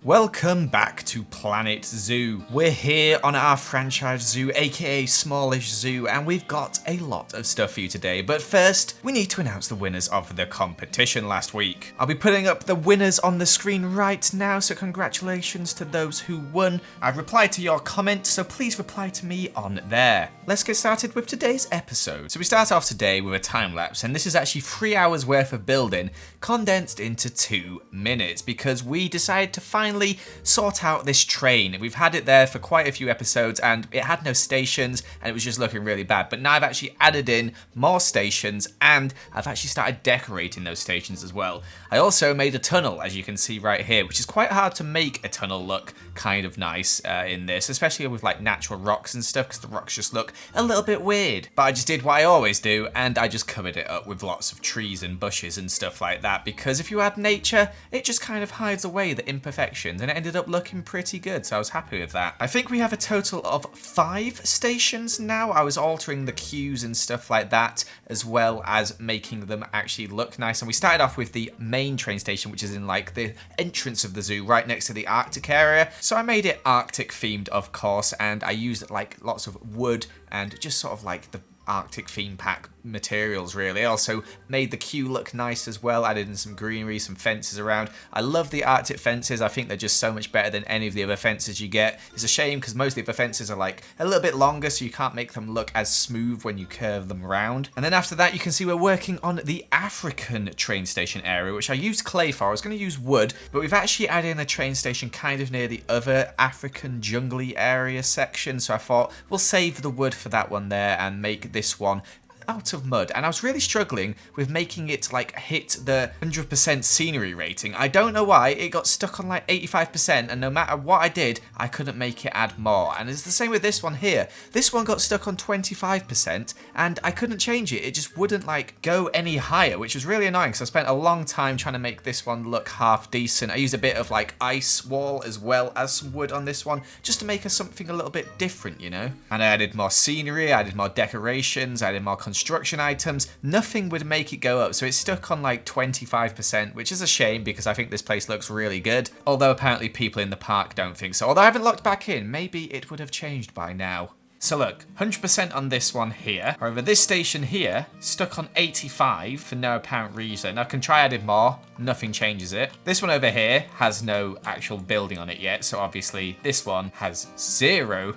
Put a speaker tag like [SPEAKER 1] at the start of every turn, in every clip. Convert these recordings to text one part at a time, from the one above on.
[SPEAKER 1] Welcome back to Planet Zoo. We're here on our franchise zoo, aka Smallish Zoo, and we've got a lot of stuff for you today. But first, we need to announce the winners of the competition last week. I'll be putting up the winners on the screen right now, so congratulations to those who won. I've replied to your comment, so please reply to me on there. Let's get started with today's episode. So we start off today with a time lapse, and this is actually 3 hours worth of building condensed into 2 minutes because we decided to finally sort out this train. We've had it there for quite a few episodes and it had no stations and it was just looking really bad. But now I've actually added in more stations and I've actually started decorating those stations as well. I also made a tunnel, as you can see right here, which is quite hard to make a tunnel look kind of nice in this, especially with like natural rocks and stuff, because the rocks just look a little bit weird. But I just did what I always do and I just covered it up with lots of trees and bushes and stuff like that, because if you add nature, it just kind of hides away the imperfections and it ended up looking pretty good, so I was happy with that. I think we have a total of 5 stations now. I was altering the queues and stuff like that, as well as making them actually look nice. And we started off with the main train station, which is in like the entrance of the zoo, right next to the Arctic area. So I made it Arctic themed, of course, and I used like lots of wood and just sort of like the Arctic theme pack materials really. I also made the queue look nice as well, added in some greenery, some fences around. I love the Arctic fences. I think they're just so much better than any of the other fences you get. It's a shame because most of the other fences are like a little bit longer, so you can't make them look as smooth when you curve them around. And then after that, you can see we're working on the African train station area, which I used clay for. I was going to use wood, but we've actually added in a train station kind of near the other African jungly area section, so I thought we'll save the wood for that one there and make this one out of mud. And I was really struggling with making it like hit the 100% scenery rating. I don't know why, it got stuck on like 85%, and no matter what I did, I couldn't make it add more. And it's the same with this one here. This one got stuck on 25% and I couldn't change it. It just wouldn't like go any higher, which was really annoying because I spent a long time trying to make this one look half decent. I used a bit of like ice wall as well as some wood on this one just to make us something a little bit different, you know. And I added more scenery, I added more decorations, I added more construction items. Nothing would make it go up, so it's stuck on like 25%, which is a shame because I think this place looks really good, although apparently people in the park don't think so. Although I haven't logged back in, maybe it would have changed by now. So look, 100% on this one here. However, this station here, stuck on 85 for no apparent reason. I can try adding more, nothing changes it. This one over here has no actual building on it yet, so obviously this one has 0%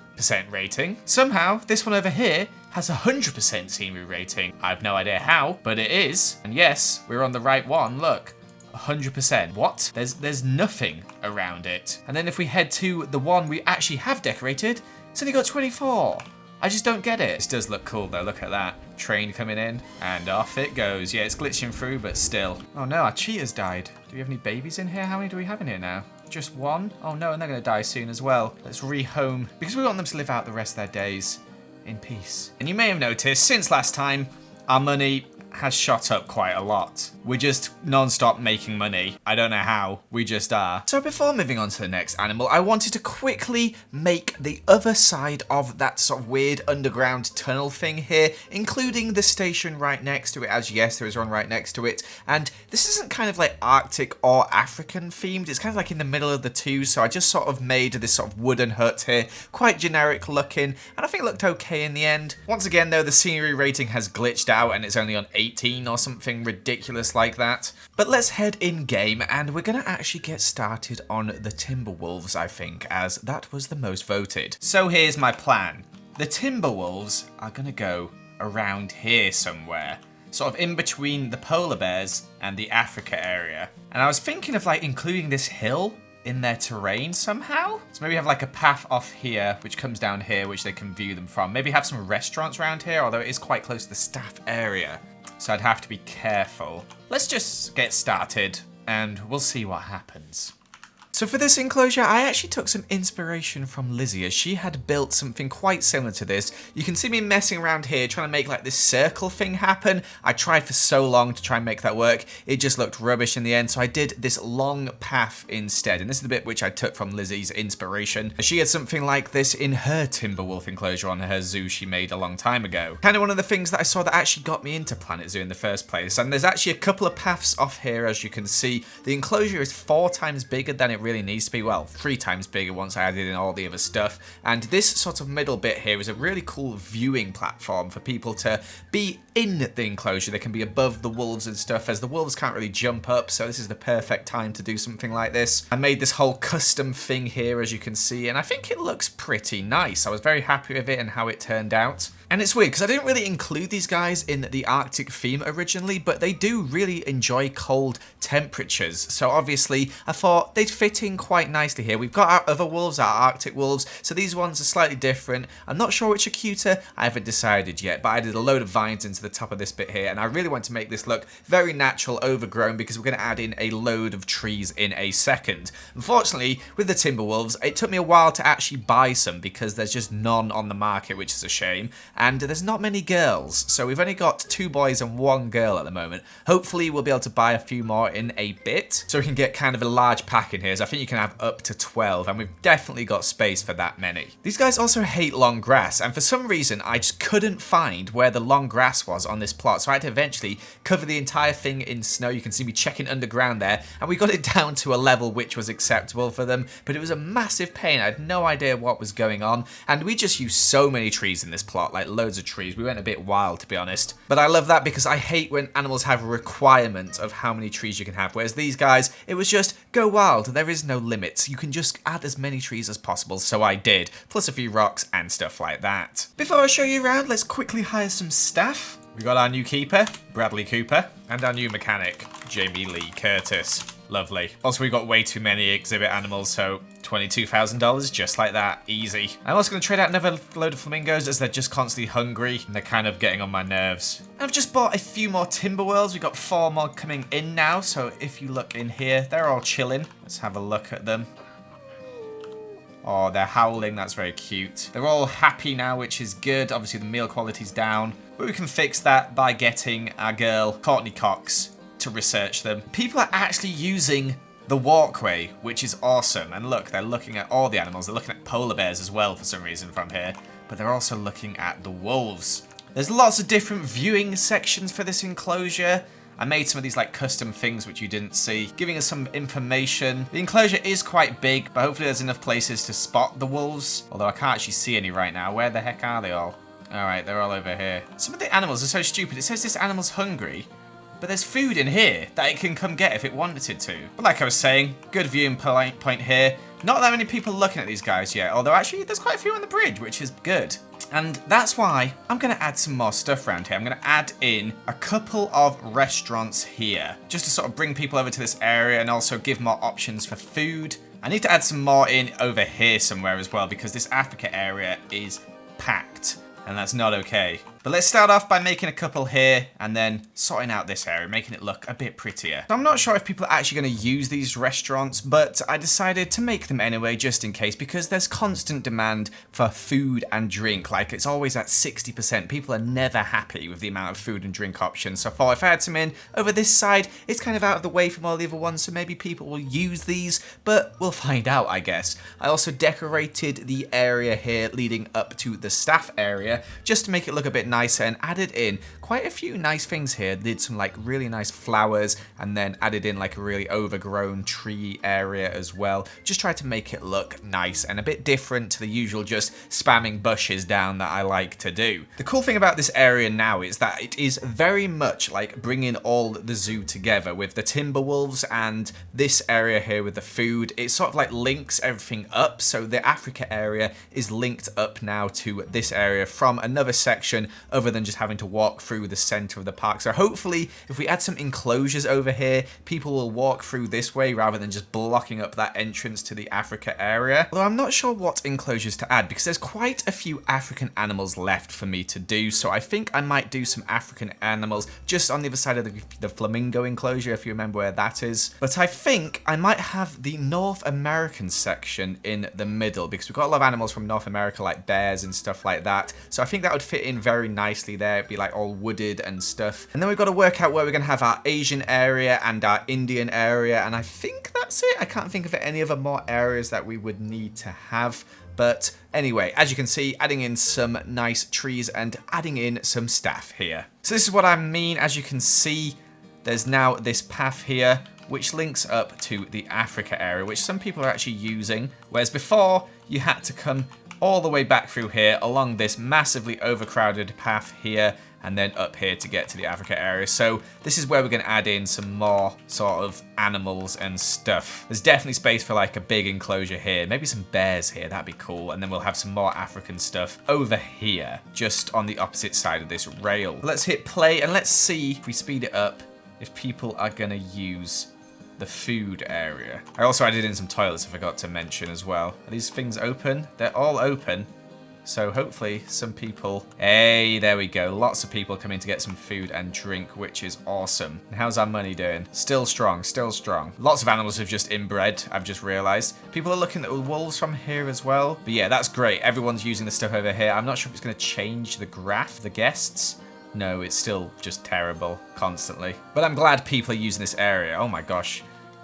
[SPEAKER 1] rating. Somehow, this one over here has 100% scenery rating. I have no idea how, but it is. And yes, we're on the right one, look. 100%. What? There's nothing around it. And then if we head to the one we actually have decorated, it's only got 24. I just don't get it. This does look cool though, look at that. Train coming in, and off it goes. Yeah, it's glitching through, but still. Oh no, our cheetah's died. Do we have any babies in here? How many do we have in here now? Just one? Oh no, and they're gonna die soon as well. Let's rehome, because we want them to live out the rest of their days in peace. And you may have noticed, since last time, our money has shot up quite a lot. We're just non-stop making money. I don't know how, we just are. So before moving on to the next animal, I wanted to quickly make the other side of that sort of weird underground tunnel thing here, including the station right next to it, as yes, there is one right next to it. And this isn't kind of like Arctic or African themed, it's kind of like in the middle of the two, so I just sort of made this sort of wooden hut here, quite generic looking, and I think it looked okay in the end. Once again though, the scenery rating has glitched out and it's only on 18 or something ridiculous like that. But let's head in game and we're gonna actually get started on the Timberwolves, I think, as that was the most voted. So here's my plan. The Timberwolves are gonna go around here somewhere, sort of in between the polar bears and the Africa area. And I was thinking of like including this hill in their terrain somehow. So maybe have like a path off here, which comes down here, which they can view them from. Maybe have some restaurants around here, although it is quite close to the staff area. So I'd have to be careful. Let's just get started and we'll see what happens. So for this enclosure, I actually took some inspiration from Lizzie, as she had built something quite similar to this. You can see me messing around here, trying to make like this circle thing happen. I tried for so long to try and make that work. It just looked rubbish in the end, so I did this long path instead. And this is the bit which I took from Lizzie's inspiration. She had something like this in her Timberwolf enclosure on her zoo she made a long time ago. Kind of one of the things that I saw that actually got me into Planet Zoo in the first place. And there's actually a couple of paths off here, as you can see. The enclosure is 4 times bigger than it really needs to be. Well, 3 times bigger once I added in all the other stuff. And this sort of middle bit here is a really cool viewing platform for people to be in the enclosure. They can be above the wolves and stuff, as the wolves can't really jump up, so this is the perfect time to do something like this. I made this whole custom thing here, as you can see, and I think it looks pretty nice. I was very happy with it and how it turned out. And it's weird because I didn't really include these guys in the Arctic theme originally, but they do really enjoy cold temperatures. So obviously I thought they'd fit in quite nicely here. We've got our other wolves, our Arctic wolves, so these ones are slightly different. I'm not sure which are cuter, I haven't decided yet, but I did a load of vines into the top of this bit here, and I really want to make this look very natural, overgrown, because we're going to add in a load of trees in a second. Unfortunately, with the timber wolves, it took me a while to actually buy some because there's just none on the market, which is a shame. And there's not many girls, so we've only got 2 boys and 1 girl at the moment. Hopefully we'll be able to buy a few more in a bit, so we can get kind of a large pack in here, so I think you can have up to 12, and we've definitely got space for that many. These guys also hate long grass, and for some reason I just couldn't find where the long grass was on this plot, so I had to eventually cover the entire thing in snow. You can see me checking underground there, and we got it down to a level which was acceptable for them, but it was a massive pain. I had no idea what was going on, and we just used so many trees in this plot, like loads of trees. We went a bit wild, to be honest. But I love that because I hate when animals have a requirement of how many trees you can have, whereas these guys, it was just go wild. There is no limits. You can just add as many trees as possible, so I did, plus a few rocks and stuff like that. Before I show you around, let's quickly hire some staff. We got our new keeper, Bradley Cooper, and our new mechanic, Jamie Lee Curtis. Lovely. Also, we got way too many exhibit animals, so $22,000 just like that. Easy. I'm also going to trade out another load of flamingos as they're just constantly hungry and they're kind of getting on my nerves. I've just bought a few more timber worlds. We've got 4 more coming in now, so if you look in here, they're all chilling. Let's have a look at them. Oh, they're howling. That's very cute. They're all happy now, which is good. Obviously, the meal quality's down, but we can fix that by getting our girl, Courtney Cox, to research them. People are actually using the walkway, which is awesome. And look, they're looking at all the animals. They're looking at polar bears as well for some reason from here, but they're also looking at the wolves. There's lots of different viewing sections for this enclosure. I made some of these like custom things which you didn't see, giving us some information. The enclosure is quite big, but hopefully there's enough places to spot the wolves. Although I can't actually see any right now. Where the heck are they all? Alright, they're all over here. Some of the animals are so stupid. It says this animal's hungry, but there's food in here that it can come get if it wanted to. But like I was saying, good viewing point here. Not that many people looking at these guys yet, although actually there's quite a few on the bridge, which is good. And that's why I'm going to add some more stuff around here. I'm going to add in a couple of restaurants here, just to sort of bring people over to this area and also give more options for food. I need to add some more in over here somewhere as well, because this Africa area is packed, and that's not okay. But let's start off by making a couple here and then sorting out this area, making it look a bit prettier. So I'm not sure if people are actually going to use these restaurants, but I decided to make them anyway just in case, because there's constant demand for food and drink. Like, it's always at 60%. People are never happy with the amount of food and drink options. So I thought if I had some in over this side, it's kind of out of the way from all the other ones, so maybe people will use these, but we'll find out, I guess. I also decorated the area here leading up to the staff area just to make it look a bit nicer, and added in quite a few nice things here. Did some like really nice flowers, and then added in like a really overgrown tree area as well. Just tried to make it look nice and a bit different to the usual just spamming bushes down that I like to do. The cool thing about this area now is that it is very much like bringing all the zoo together with the timber wolves and this area here with the food. It sort of like links everything up, so the Africa area is linked up now to this area from another section, other than just having to walk through the center of the park. So hopefully if we add some enclosures over here, people will walk through this way rather than just blocking up that entrance to the Africa area. Although I'm not sure what enclosures to add, because there's quite a few African animals left for me to do, so I think I might do some African animals just on the other side of the flamingo enclosure, if you remember where that is. But I think I might have the North American section in the middle, because we've got a lot of animals from North America like bears and stuff like that, so I think that would fit in very nicely there. It'd be like all wooded and stuff. And then we've got to work out where we're going to have our Asian area and our Indian area, and I think that's it. I can't think of any other more areas that we would need to have. But anyway, as you can see, adding in some nice trees and adding in some staff here. So this is what I mean. As you can see, there's now this path here which links up to the Africa area, which some people are actually using. Whereas before, you had to come all the way back through here along this massively overcrowded path here and then up here to get to the Africa area. So this is where we're going to add in some more sort of animals and stuff. There's definitely space for like a big enclosure here, maybe some bears here, that'd be cool. And then we'll have some more African stuff over here, just on the opposite side of this rail. Let's hit play and let's see if we speed it up, if people are going to use the food area. I also added in some toilets I forgot to mention as well. Are these things open? They're all open. So hopefully some people... Hey, there we go. Lots of people coming to get some food and drink, which is awesome. And how's our money doing? Still strong, still strong. Lots of animals have just inbred, I've just realized. People are looking at the wolves from here as well. But yeah, that's great. Everyone's using the stuff over here. I'm not sure if it's going to change the graph, the guests. No, it's still just terrible constantly. But I'm glad people are using this area. Oh my gosh.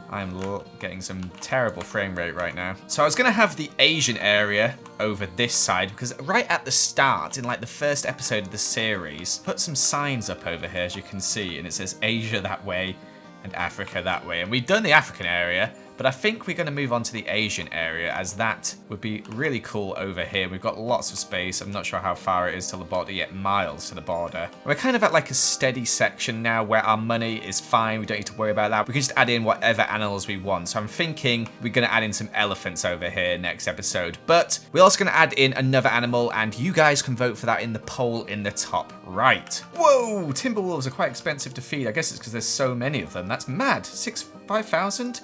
[SPEAKER 1] I'm getting some terrible frame rate right now. So I was going to have the Asian area over this side because right at the start, in like the first episode of the series, put some signs up over here, as you can see, and it says Asia that way and Africa that way. And we've done the African area, but I think we're going to move on to the Asian area as that would be really cool over here. We've got lots of space. I'm not sure how far it is to the border yet, miles to the border. We're kind of at like a steady section now where our money is fine. We don't need to worry about that. We can just add in whatever animals we want. So I'm thinking we're going to add in some elephants over here next episode. But we're also going to add in another animal and you guys can vote for that in the poll in the top right. Whoa, timberwolves are quite expensive to feed. I guess it's because there's so many of them. That's mad. 5,000?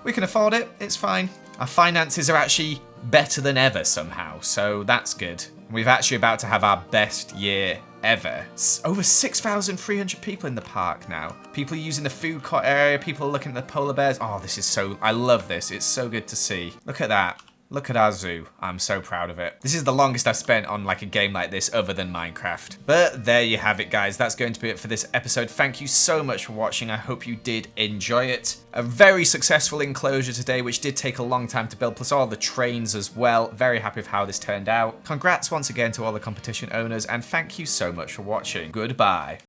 [SPEAKER 1] We can afford it, it's fine. Our finances are actually better than ever somehow, so that's good. We're actually about to have our best year ever. Over 6,300 people in the park now. People are using the food court area, people are looking at the polar bears. Oh, this is so, I love this. It's so good to see. Look at that. Look at our zoo. I'm so proud of it. This is the longest I've spent on like a game like this other than Minecraft. But there you have it, guys. That's going to be it for this episode. Thank you so much for watching. I hope you did enjoy it. A very successful enclosure today, which did take a long time to build, plus all the trains as well. Very happy with how this turned out. Congrats once again to all the competition owners, and thank you so much for watching. Goodbye.